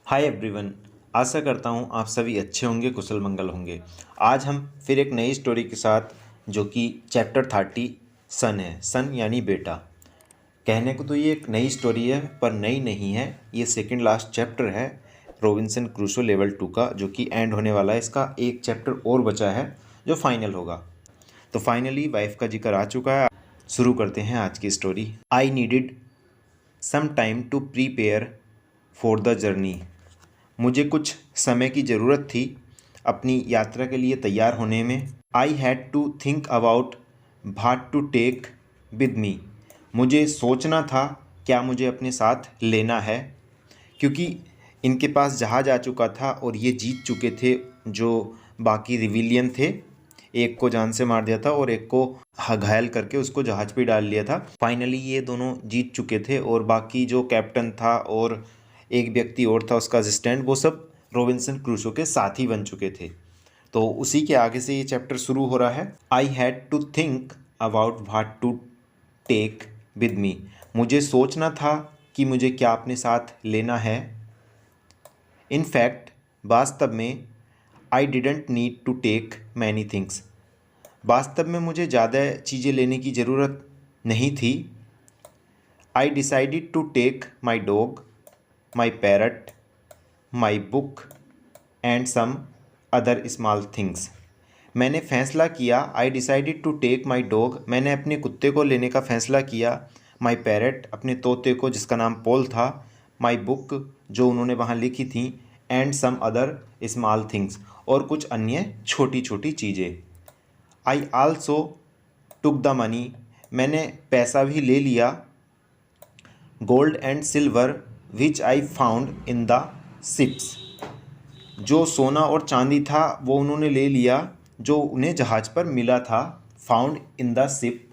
Hi everyone. आशा करता हूँ आप सभी अच्छे होंगे, कुशल मंगल होंगे। आज हम फिर एक नई स्टोरी के साथ, जो कि चैप्टर 30 सन है। सन यानी बेटा। कहने को तो ये एक नई स्टोरी है, पर नई नहीं है। ये सेकंड लास्ट चैप्टर है रॉबिन्सन क्रूसो लेवल 2 का, जो कि एंड होने वाला है। इसका एक चैप्टर और बचा है जो फाइनल होगा। तो फाइनली वाइफ का जिक्र आ चुका है। शुरू करते हैं आज की story. I needed some time to prepare for the journey. मुझे कुछ समय की ज़रूरत थी अपनी यात्रा के लिए तैयार होने में। I had to think about what to take with me. मुझे सोचना था क्या मुझे अपने साथ लेना है, क्योंकि इनके पास जहाज़ आ चुका था और ये जीत चुके थे। जो बाकी रिविलियन थे, एक को जान से मार दिया था और एक को घायल करके उसको जहाज़ पे डाल लिया था। फाइनली ये दोनों जीत चुके थे और बाकी जो कैप्टन था और एक व्यक्ति और था उसका असिस्टेंट, वो सब रॉबिन्सन क्रूसो के साथी बन चुके थे। तो उसी के आगे से ये चैप्टर शुरू हो रहा है। I had to think about what to take with me. मुझे सोचना था कि मुझे क्या अपने साथ लेना है। इन फैक्ट, वास्तव में, I didn't need to take many things. वास्तव में मुझे ज़्यादा चीज़ें लेने की ज़रूरत नहीं थी। I decided to take my dog, my parrot, my book and some other small things. मैंने फ़ैसला किया। I decided to take my dog, मैंने अपने कुत्ते को लेने का फ़ैसला किया। माई पैरट, अपने तोते को जिसका नाम पॉल था। माई बुक, जो उन्होंने वहाँ लिखी थी। And some other small things, और कुछ अन्य छोटी छोटी चीज़ें। I also took the money, मैंने पैसा भी ले लिया। Gold and silver which I found in the ships, जो सोना और चांदी था वो उन्होंने ले लिया जो उन्हें जहाज़ पर मिला था। Found in the ship.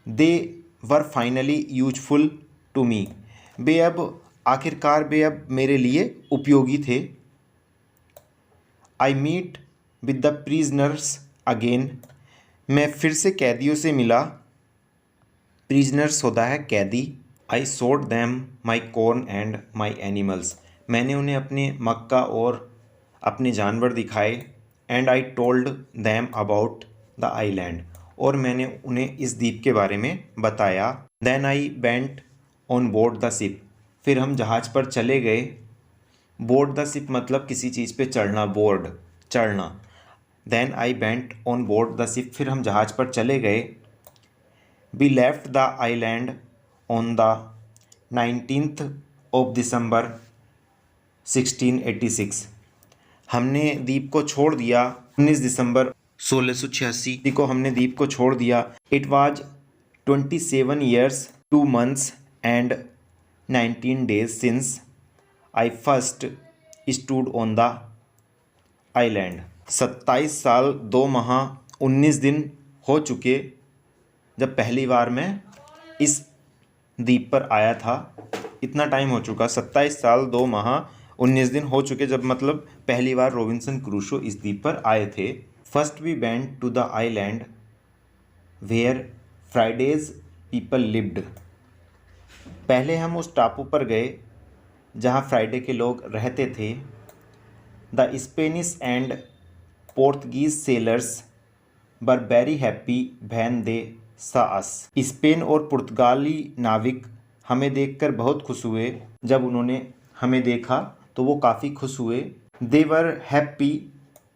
They were finally useful to me, वे अब आखिरकार वे अब मेरे लिए उपयोगी थे। I meet with the prisoners again, मैं फिर से कैदियों से मिला। प्रिजनर्स होता है कैदी। I showed them my corn and my animals, मैंने उन्हें अपने मक्का और अपने जानवर दिखाए। And I told them about the island, और मैंने उन्हें इस द्वीप के बारे में बताया। Then I went on board the ship, फिर हम जहाज़ पर चले गए। बोर्ड द शिप मतलब किसी चीज़ पे चढ़ना, बोर्ड चढ़ना। Then I went on board the ship, फिर हम जहाज़ पर चले गए। We left the island on the 19th of December 1686, हमने द्वीप को छोड़ दिया 19 दिसंबर 1686 को हमने द्वीप को छोड़ दिया। It was 27 years 2 months and 19 days since I first stood on the island. 27 साल 2 माह 19 दिन हो चुके जब पहली बार मैं इस द्वीप पर आया था। इतना टाइम हो चुका, 27 साल 2 माह 19 दिन हो चुके जब मतलब पहली बार रॉबिन्सन क्रूसो इस द्वीप पर आए थे। First we went to the island where Friday's people lived, पहले हम उस टापू पर गए जहाँ फ्राइडे के लोग रहते थे। The Spanish and पोर्तगीज sellers were very happy when they सा अस, स्पेन और पुर्तगाली नाविक हमें देखकर बहुत खुश हुए। जब उन्होंने हमें देखा तो वो काफ़ी खुश हुए। दे वर हैप्पी,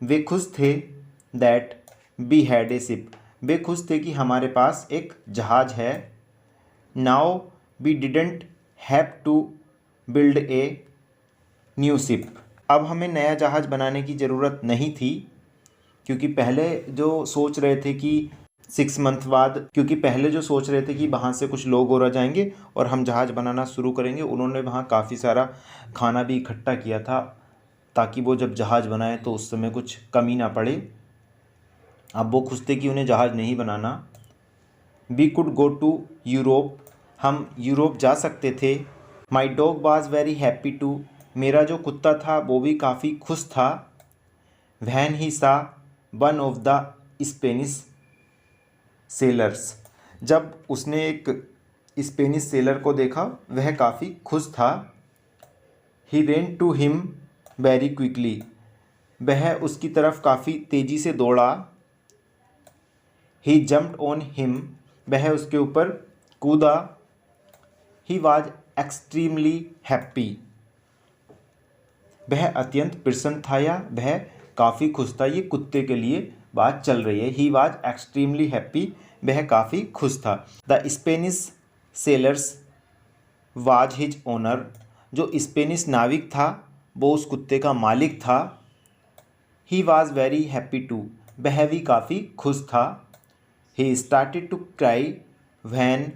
वे खुश थे। That we had a ship, वे खुश थे कि हमारे पास एक जहाज़ है। Now we didn't have to build a new ship, अब हमें नया जहाज़ बनाने की ज़रूरत नहीं थी, क्योंकि पहले जो सोच रहे थे कि 6 मंथ बाद, क्योंकि पहले जो सोच रहे थे कि वहाँ से कुछ लोग और आ जाएंगे और हम जहाज़ बनाना शुरू करेंगे। उन्होंने वहाँ काफ़ी सारा खाना भी इकट्ठा किया था ताकि वो जब जहाज़ बनाए तो उस समय कुछ कमी ना पड़े। अब वो खुश थे कि उन्हें जहाज़ नहीं बनाना। We could go to Europe, हम यूरोप जा सकते थे। My dog was very happy too, मेरा जो कुत्ता था वो भी काफ़ी खुश था। वैन ही सा one of the Spanish sellers, जब उसने एक स्पेनिश सेलर को देखा वह काफ़ी खुश था। He ran to him very quickly, वह उसकी तरफ काफ़ी तेज़ी से दौड़ा। ही जम्प्ड ऑन हिम, वह उसके ऊपर कूदा। ही वॉज एक्सट्रीमली हैप्पी, वह अत्यंत प्रसन्न था या वह काफ़ी खुश था। ये कुत्ते के लिए बात चल रही है। ही वॉज एक्सट्रीमली हैप्पी, वह काफ़ी खुश था। The Spanish sailors was his owner, जो स्पेनिश नाविक था वो उस कुत्ते का मालिक था। He was very happy too, वह भी काफ़ी खुश था। He started to cry when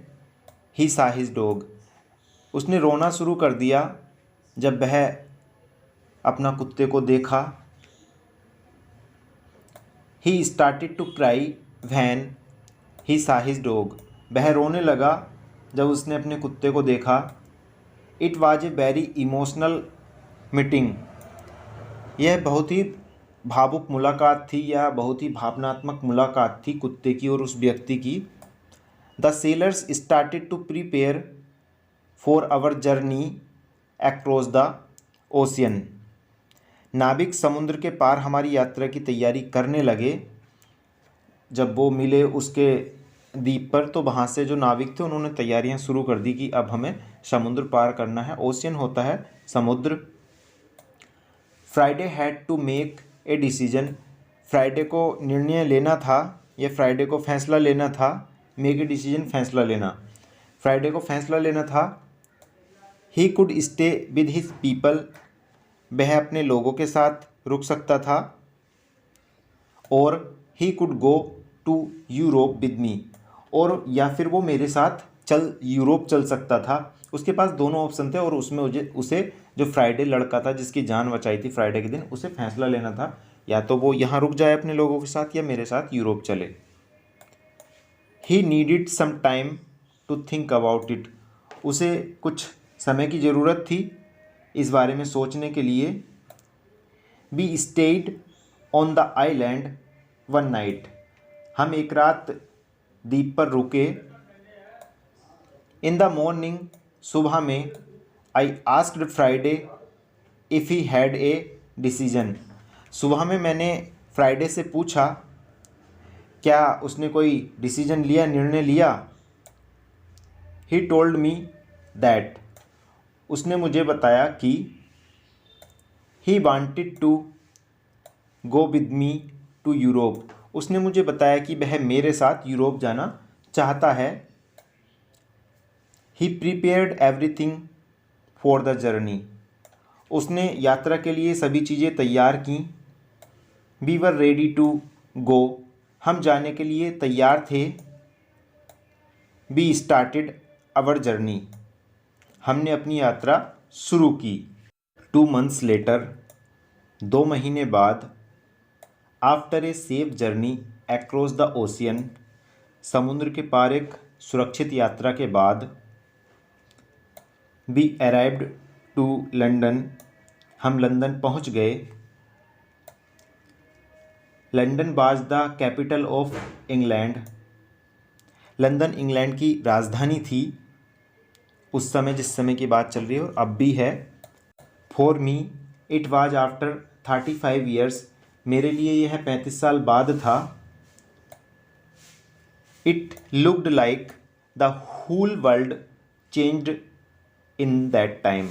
he saw his dog, उसने रोना शुरू कर दिया जब वह अपना कुत्ते को देखा। He started to cry when he saw his dog, वह रोने लगा जब उसने अपने कुत्ते को देखा। It was a very emotional meeting, यह बहुत ही भावुक मुलाकात थी या बहुत ही भावनात्मक मुलाकात थी कुत्ते की और उस व्यक्ति की। The sailors started to prepare for our journey across the ocean, नाविक समुद्र के पार हमारी यात्रा की तैयारी करने लगे। जब वो मिले उसके द्वीप पर तो वहाँ से जो नाविक थे उन्होंने तैयारियां शुरू कर दी कि अब हमें समुद्र पार करना है। ओशियन होता है समुद्र। Friday had to make a decision, Friday को निर्णय लेना था या फ्राइडे को फैसला लेना था। मेक ए डिसीजन फैसला लेना, फ्राइडे को फैसला लेना था। He could stay with his people, वह अपने लोगों के साथ रुक सकता था। और he could go to Europe with me, और या फिर वो मेरे साथ यूरोप चल सकता था। उसके पास दोनों ऑप्शन थे और उसमें उसे जो फ्राइडे लड़का था जिसकी जान बचाई थी फ्राइडे के दिन, उसे फैसला लेना था या तो वो यहाँ रुक जाए अपने लोगों के साथ या मेरे साथ यूरोप चले। He needed some time to think about it, उसे कुछ समय की ज़रूरत थी इस बारे में सोचने के लिए। We stayed on the island one night, हम एक रात द्वीप पर रुके। इन द मॉर्निंग, सुबह में, I asked Friday if he had a decision, सुबह में मैंने फ्राइडे से पूछा क्या उसने कोई डिसीजन लिया, निर्णय लिया। ही टोल्ड मी दैट, उसने मुझे बताया कि he wanted to go with me to Europe, उसने मुझे बताया कि वह मेरे साथ यूरोप जाना चाहता है। He prepared everything for the journey, उसने यात्रा के लिए सभी चीज़ें तैयार की। We were ready to go, हम जाने के लिए तैयार थे। वी स्टार्टेड आवर जर्नी, हमने अपनी यात्रा शुरू की। 2 months लेटर, 2 महीने बाद। After a safe journey across the ocean, समुद्र के पार एक सुरक्षित यात्रा के बाद। वी अराइव्ड टू लंदन, हम लंदन पहुंच गए। London was the capital of England, London England की राजधानी थी उस समय, जिस समय की बात चल रही है और अब भी है। For me it was after 35 years, मेरे लिए यह 35 साल बाद था। It looked like the whole world changed in that time,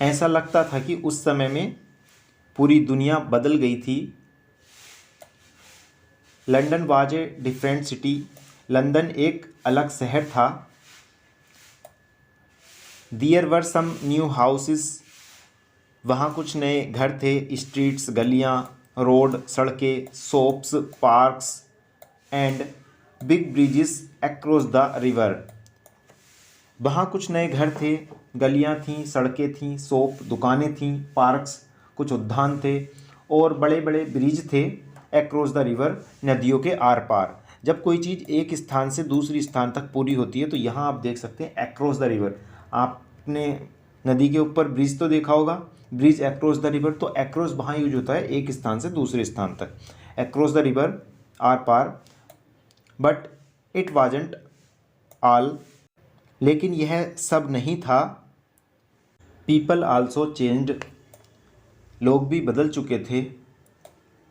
ऐसा लगता था कि उस समय में पूरी दुनिया बदल गई थी। London was a different city, London एक अलग शहर था। There were some new houses, वहाँ कुछ नए घर थे। स्ट्रीट्स, गलियाँ, रोड, सड़कें, shops, parks and big bridges across the river, वहाँ कुछ नए घर थे, गलियाँ थीं, सड़कें थीं, शॉप, दुकानें थीं, पार्क्स, कुछ उद्यान थे और बड़े बड़े ब्रिज थे। अक्रॉस द रिवर, नदियों के आर पार। जब कोई चीज़ एक स्थान से दूसरी स्थान तक पूरी होती है तो यहाँ आप देख सकते हैं अक्रॉस द रिवर। आपने नदी के ऊपर ब्रिज तो देखा होगा, ब्रिज अक्रॉस द रिवर, तो अक्रॉस वहाँ यूज होता है एक स्थान से दूसरे स्थान तक, अक्रॉस द रिवर, आर पार। बट इट वाजंट ऑल, लेकिन यह सब नहीं था। पीपल आल्सो चेंज्ड, लोग भी बदल चुके थे।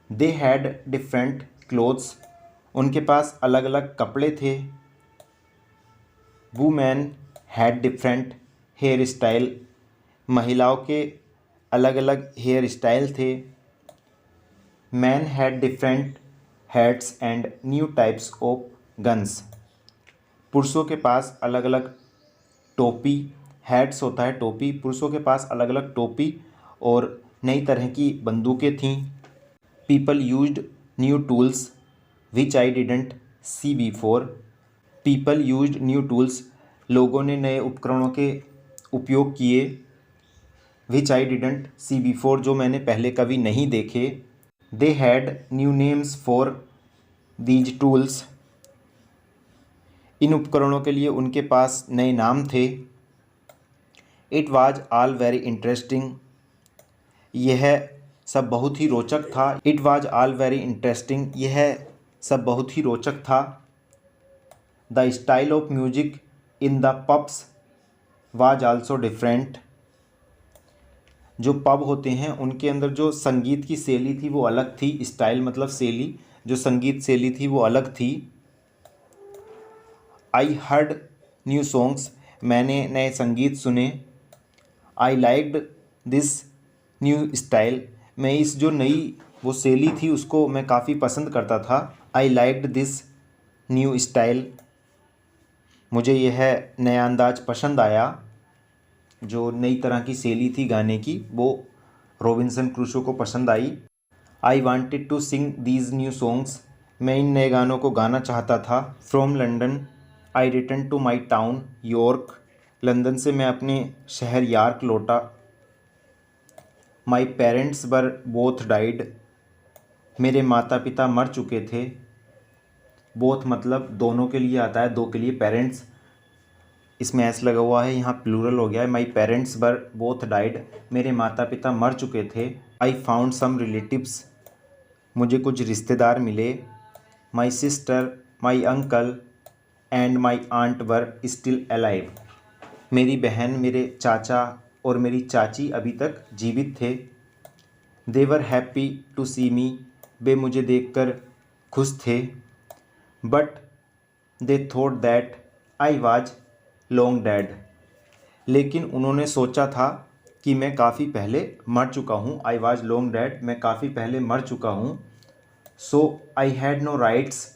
दे हैड डिफरेंट क्लोथ्स, उनके पास अलग अलग कपड़े थे। Women had different hair style, महिलाओं के अलग अलग हेयर स्टाइल थे। Man had different hats and new types of guns, पुरुषों के पास अलग अलग टोपी, हैट्स होता है टोपी, पुरुषों के पास अलग अलग टोपी और नई तरह की बंदूकें थीं। People used new tools which I didn't see before, people used new tools, लोगों ने नए उपकरणों के उपयोग किए। विच आई डिडंट सी बिफोर, जो मैंने पहले कभी नहीं देखे। They had new names for these tools, इन उपकरणों के लिए उनके पास नए नाम थे। It was all very interesting, यह सब बहुत ही रोचक था। It was all very interesting, यह सब बहुत ही रोचक था। The style of music in the pubs was also different, जो पब होते हैं उनके अंदर जो संगीत की शैली थी वो अलग थी। स्टाइल मतलब शैली, जो संगीत शैली थी वो अलग थी। आई हर्ड न्यू सॉन्ग्स, मैंने नए संगीत सुने। I liked this new style, मैं इस जो नई वो शैली थी उसको मैं काफ़ी पसंद करता था। I liked this new style, मुझे यह नया अंदाज पसंद आया। जो नई तरह की शैली थी गाने की वो रॉबिन्सन क्रूसो को पसंद आई। I wanted to sing these new songs, मैं इन नए गानों को गाना चाहता था। From London I return to my town York, London से मैं अपने शहर यॉर्क लौटा। My parents were both died, मेरे माता पिता मर चुके थे। बोथ मतलब दोनों के लिए आता है, दो के लिए पेरेंट्स, इसमें एस लगा हुआ है, यहाँ प्लूरल हो गया है। माई पेरेंट्स वर बोथ डाइड, मेरे माता पिता मर चुके थे। आई फाउंड सम रिलेटिव्स, मुझे कुछ रिश्तेदार मिले। My sister, my uncle and my aunt were still alive, मेरी बहन, मेरे चाचा और मेरी चाची अभी तक जीवित थे। दे वर हैप्पी टू सी मी, वे मुझे देखकर खुश थे। But they thought that I was long dead, लेकिन उन्होंने सोचा था कि मैं काफ़ी पहले मर चुका हूँ। आई वाज लॉन्ग डेड, मैं काफ़ी पहले मर चुका हूँ। So I had no rights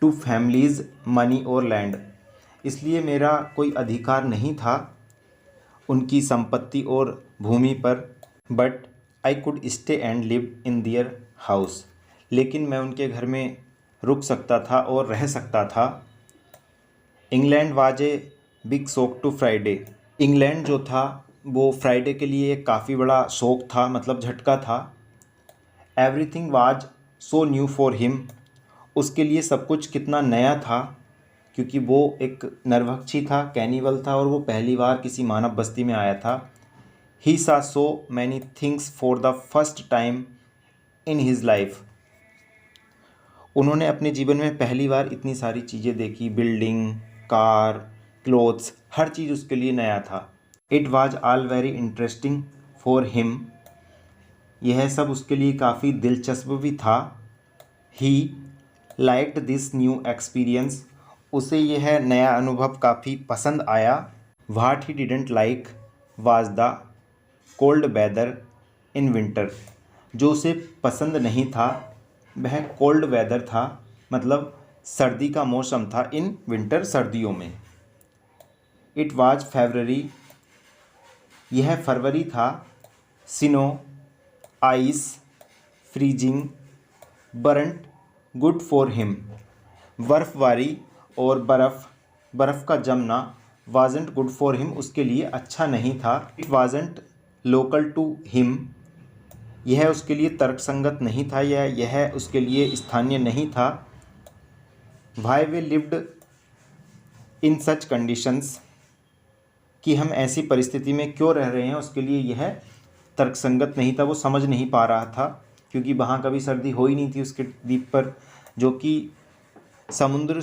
to family's money और लैंड, इसलिए मेरा कोई अधिकार नहीं था उनकी संपत्ति और भूमि पर। But I could stay and live in their house, लेकिन मैं उनके घर में रुक सकता था और रह सकता था। England was a big shock to Friday, England जो था वो फ्राइडे के लिए एक काफ़ी बड़ा शौक था, मतलब झटका था। Everything was so new for him, उसके लिए सब कुछ कितना नया था, क्योंकि वो एक नरभक्षी था, कैनिबल था और वो पहली बार किसी मानव बस्ती में आया था। ही सा सो many things for the first time in his life, उन्होंने अपने जीवन में पहली बार इतनी सारी चीज़ें देखी, बिल्डिंग, कार, क्लोथ्स, हर चीज़ उसके लिए नया था। It was all very interesting for him, यह सब उसके लिए काफ़ी दिलचस्प भी था। He liked this new experience, उसे यह नया अनुभव काफ़ी पसंद आया। What he didn't like was the cold weather in winter, जो उसे पसंद नहीं था वह कोल्ड वेदर था, मतलब सर्दी का मौसम था। इन विंटर, सर्दियों में। इट वाज फरवरी, यह फरवरी था। Snow, ice, freezing, weren't good for him, बर्फबारी और बर्फ़ का जमना वाजंट गुड फॉर हिम, उसके लिए अच्छा नहीं था। It wasn't local to him, यह उसके लिए तर्कसंगत नहीं था, यह उसके लिए स्थानीय नहीं था। Why they lived in such conditions, कि हम ऐसी परिस्थिति में क्यों रह रहे हैं, उसके लिए यह तर्कसंगत नहीं था, वो समझ नहीं पा रहा था, क्योंकि वहाँ कभी सर्दी हो ही नहीं थी उसके द्वीप पर, जो कि समुद्र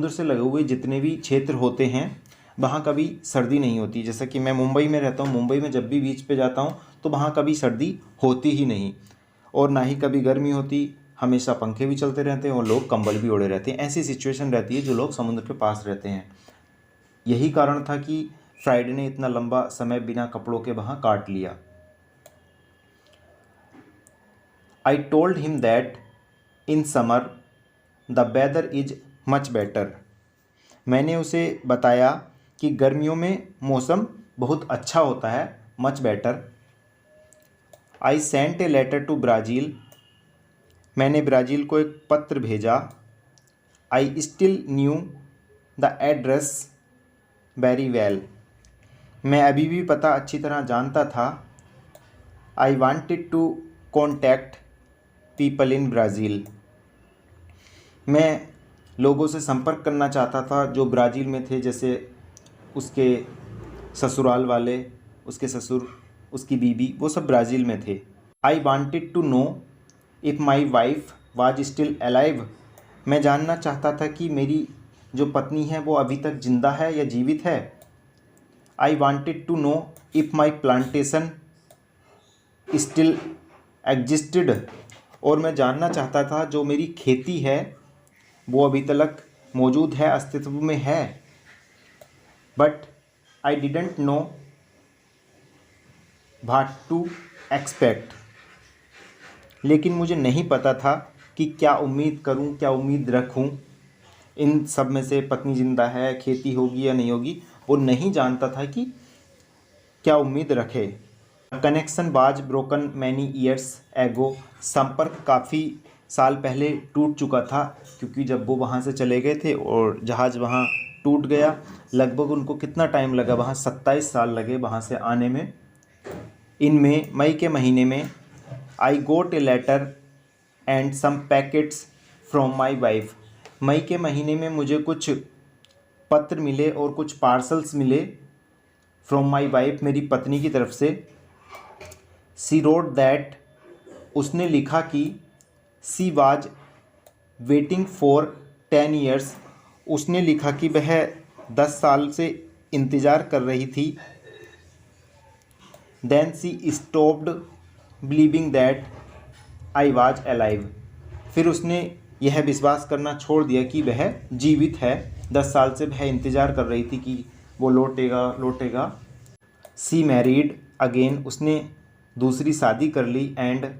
से लगे हुए जितने भी क्षेत्र होते हैं वहाँ कभी सर्दी नहीं होती। जैसा कि मैं मुंबई में रहता हूँ, मुंबई में जब भी बीच पे जाता हूँ तो वहाँ कभी सर्दी होती ही नहीं, और ना ही कभी गर्मी होती। हमेशा पंखे भी चलते रहते हैं और लोग कंबल भी ओढ़े रहते हैं। ऐसी सिचुएशन रहती है जो लोग समुद्र के पास रहते हैं। यही कारण था कि फ्राइडे ने इतना लंबा समय बिना कपड़ों के वहाँ काट लिया। I told him that in summer the weather is much better. मैंने उसे बताया कि गर्मियों में मौसम बहुत अच्छा होता है, much better. I sent a letter to Brazil. मैंने ब्राज़ील को एक पत्र भेजा। I still knew the address very well. मैं अभी भी पता अच्छी तरह जानता था। I wanted to contact people in Brazil. मैं लोगों से संपर्क करना चाहता था जो ब्राज़ील में थे, जैसे उसके ससुराल वाले, उसके ससुर, उसकी बीवी, वो सब ब्राज़ील में थे। I wanted to know if my wife was still alive. मैं जानना चाहता था कि मेरी जो पत्नी है वो अभी तक जिंदा है या जीवित है। I wanted to know if my plantation still existed. और मैं जानना चाहता था जो मेरी खेती है वो अभी तक मौजूद है, अस्तित्व में है। But I didn't know what to expect. लेकिन मुझे नहीं पता था कि क्या उम्मीद करूं, क्या उम्मीद रखूं। इन सब में से पत्नी जिंदा है, खेती होगी या नहीं होगी, वो नहीं जानता था कि क्या उम्मीद रखे। कनेक्शन बाज ब्रोकन मैनी ईयर्स एगो। संपर्क काफ़ी साल पहले टूट चुका था, क्योंकि जब वो वहाँ से चले गए थे और जहाज़ वहाँ टूट गया। लगभग उनको कितना टाइम लगा, वहाँ 27 साल लगे वहाँ से आने में। इनमें मई के महीने में I got a letter and some packets from my wife. मई के महीने में मुझे कुछ पत्र मिले और कुछ पार्सल्स मिले फ्रॉम माई वाइफ, मेरी पत्नी की तरफ से। सी रोड दैट, उसने लिखा कि she was waiting for 10 years. उसने लिखा कि वह 10 साल से इंतज़ार कर रही थी। Then she stopped believing that I was alive. फिर उसने यह विश्वास करना छोड़ दिया कि वह जीवित है। 10 साल से वह इंतज़ार कर रही थी कि वो लौटेगा लौटेगा। सी मैरिड अगेन, उसने दूसरी शादी कर ली। And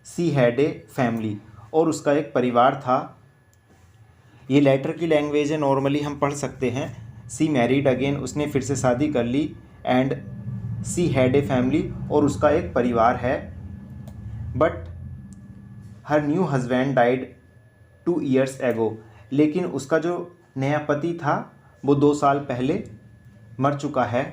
she had a family, और उसका एक परिवार था। ये लेटर की लैंग्वेज है, नॉर्मली हम पढ़ सकते हैं। सी मैरिड अगेन, उसने फिर से शादी कर ली। And she had a family, और उसका एक परिवार है। But her new husband died 2 years ago. लेकिन उसका जो नया पति था वो 2 साल पहले मर चुका है।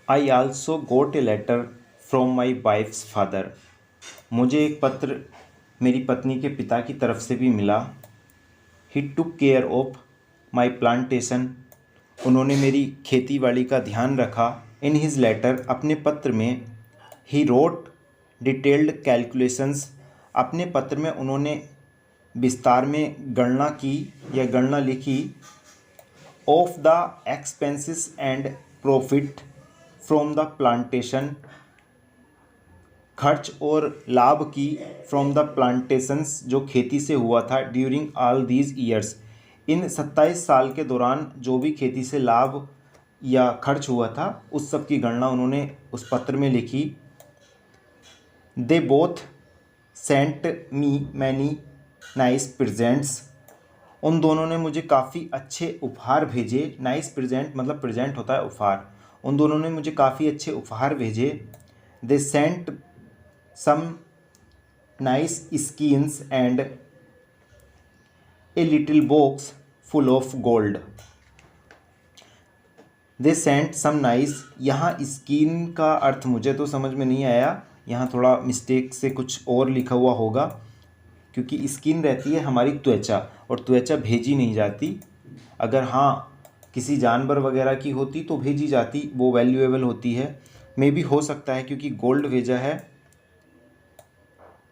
I also got a letter from my wife's father. मुझे एक पत्र मेरी पत्नी के पिता की तरफ से भी मिला। He took care of my plantation. उन्होंने मेरी खेती बाड़ी का ध्यान रखा। इन हिज लेटर, अपने पत्र में। He wrote detailed calculations. अपने पत्र में उन्होंने विस्तार में गणना की या गणना लिखी। Of the expenses and profit from the plantation. खर्च और लाभ की फ्रॉम द प्लांटेशंस, जो खेती से हुआ था। ड्यूरिंग ऑल दीज ईयर्स, इन 27 साल के दौरान जो भी खेती से लाभ या खर्च हुआ था उस सब की गणना उन्होंने उस पत्र में लिखी। They both sent me many nice presents. उन दोनों ने मुझे काफ़ी अच्छे उपहार भेजे। नाइस प्रेजेंट मतलब प्रेजेंट होता है उपहार। उन दोनों ने मुझे काफ़ी अच्छे उपहार भेजे। They sent some nice skins and a little box full of gold. They sent some nice, यहाँ स्कीन का अर्थ मुझे तो समझ में नहीं आया, यहाँ थोड़ा मिस्टेक से कुछ और लिखा हुआ होगा, क्योंकि स्किन रहती है हमारी त्वचा, और त्वचा भेजी नहीं जाती। अगर हाँ किसी जानवर वगैरह की होती तो भेजी जाती, वो वैल्यूएबल होती है। मे भी हो सकता है क्योंकि गोल्ड भेजा है।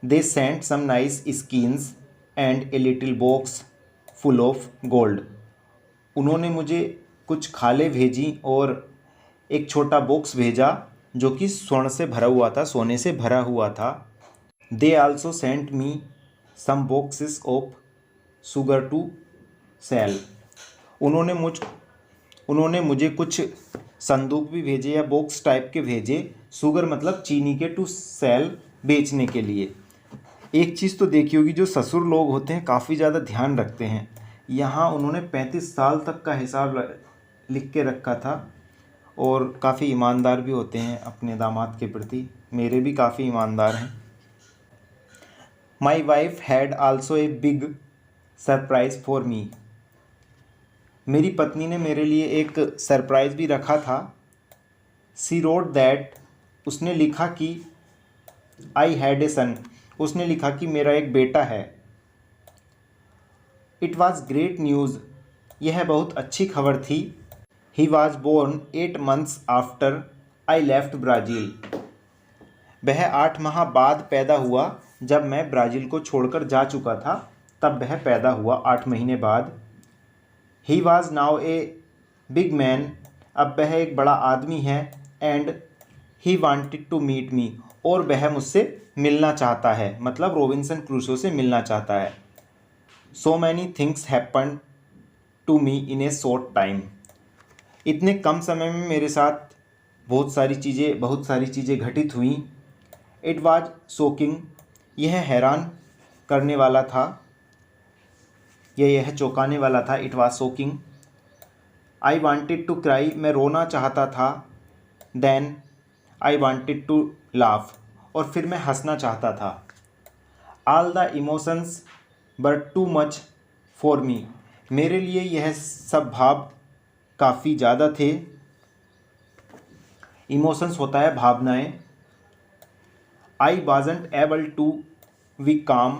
They sent some nice skins and a little box full of gold. उन्होंने मुझे कुछ खाले भेजी और एक छोटा बॉक्स भेजा जो कि स्वर्ण से भरा हुआ था, सोने से भरा हुआ था। They also sent me some boxes of sugar to sell. उन्होंने मुझे कुछ संदूक भी भेजे या बॉक्स टाइप के भेजे, शुगर मतलब चीनी के, टू सेल बेचने के लिए। एक चीज़ तो देखी होगी, जो ससुर लोग होते हैं काफ़ी ज़्यादा ध्यान रखते हैं। यहाँ उन्होंने 35 साल तक का हिसाब लिख के रखा था और काफ़ी ईमानदार भी होते हैं अपने दामाद के प्रति। मेरे भी काफ़ी ईमानदार हैं। My wife had also a big surprise for me. मेरी पत्नी ने मेरे लिए एक सरप्राइज़ भी रखा था। सी रोट दैट, उसने लिखा कि आई हैड ए सन, उसने लिखा कि मेरा एक बेटा है। इट वॉज ग्रेट न्यूज़, यह बहुत अच्छी खबर थी। He was born 8 months after I left Brazil. वह 8 माह बाद पैदा हुआ, जब मैं ब्राज़ील को छोड़कर जा चुका था तब वह पैदा हुआ 8 महीने बाद। He was now a big man, अब वह एक बड़ा आदमी है। And he wanted to meet me, और वह मुझसे मिलना चाहता है, मतलब रॉबिन्सन क्रूसो से मिलना चाहता है। So many things happen to me in a short time. इतने कम समय में मेरे साथ बहुत सारी चीज़ें घटित हुई। इट वाज शॉकिंग, यह हैरान करने वाला था, यह चौंकाने वाला था। It was shocking. I wanted to cry, मैं रोना चाहता था। Then I wanted to laugh, और फिर मैं हंसना चाहता था। All the emotions were too much for me, मेरे लिए यह सब भाव काफ़ी ज़्यादा थे। इमोशंस होता है भावनाएं। I wasn't able to be calm,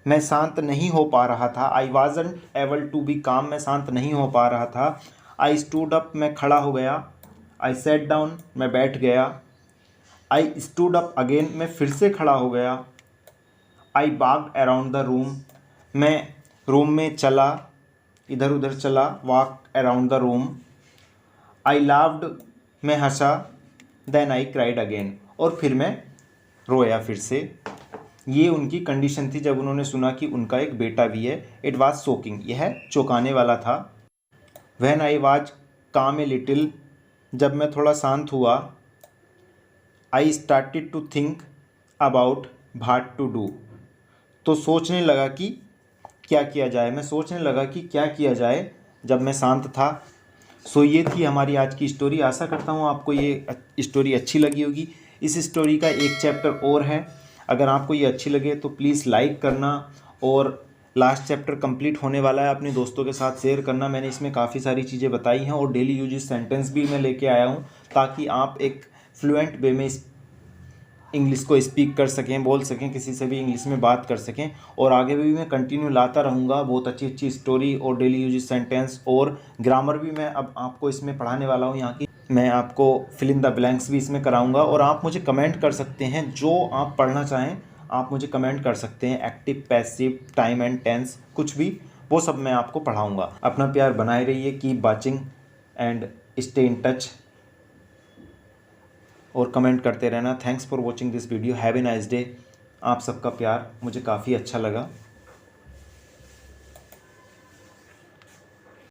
मैं शांत नहीं हो पा रहा था। I wasn't able to be calm, मैं शांत नहीं हो पा रहा था। आई स्टूड अप, मैं खड़ा हो गया। आई सेट डाउन, मैं बैठ गया। आई स्टूड अप अगेन, मैं फिर से खड़ा हो गया। I walked around the room, मैं रूम में चला, इधर उधर चला। Walk around the room. I laughed, मैं हंसा। देन आई क्राइड अगेन, और फिर मैं रोया फिर से। ये उनकी कंडीशन थी जब उन्होंने सुना कि उनका एक बेटा भी है। इट वाज शॉकिंग, यह चौंकाने वाला था। व्हेन आई वाज काम ए लिटिल, जब मैं थोड़ा शांत हुआ। I started to think about what to do, तो सोचने लगा कि क्या किया जाए। मैं सोचने लगा कि क्या किया जाए जब मैं शांत था। सो ये थी हमारी आज की स्टोरी। आशा करता हूँ आपको ये स्टोरी अच्छी लगी होगी। इस स्टोरी का एक चैप्टर और है, अगर आपको ये अच्छी लगे तो प्लीज़ लाइक करना, और लास्ट चैप्टर कंप्लीट होने वाला है, अपने दोस्तों के साथ शेयर करना। मैंने इसमें काफ़ी सारी चीज़ें बताई हैं और डेली यूजेस सेंटेंस भी मैं लेके आया हूँ, ताकि आप एक फ्लुएंट वे में इंग्लिश को स्पीक कर सकें, बोल सकें, किसी से भी इंग्लिश में बात कर सकें। और आगे भी मैं कंटिन्यू लाता रहूँगा बहुत अच्छी अच्छी स्टोरी और डेली यूजेस सेंटेंस, और ग्रामर भी मैं अब आपको इसमें पढ़ाने वाला हूँ। यहाँ की मैं आपको फिल इन द ब्लैंक्स भी इसमें कराऊंगा। और आप मुझे कमेंट कर सकते हैं, जो आप पढ़ना चाहें आप मुझे कमेंट कर सकते हैं। Active, passive, time and tense, कुछ भी, वो सब मैं आपको पढ़ाऊंगा। अपना प्यार बनाए रहिए, keep watching and stay in touch, और कमेंट करते रहना। Thanks for watching this video. Have a nice day. आप सबका प्यार मुझे काफ़ी अच्छा लगा।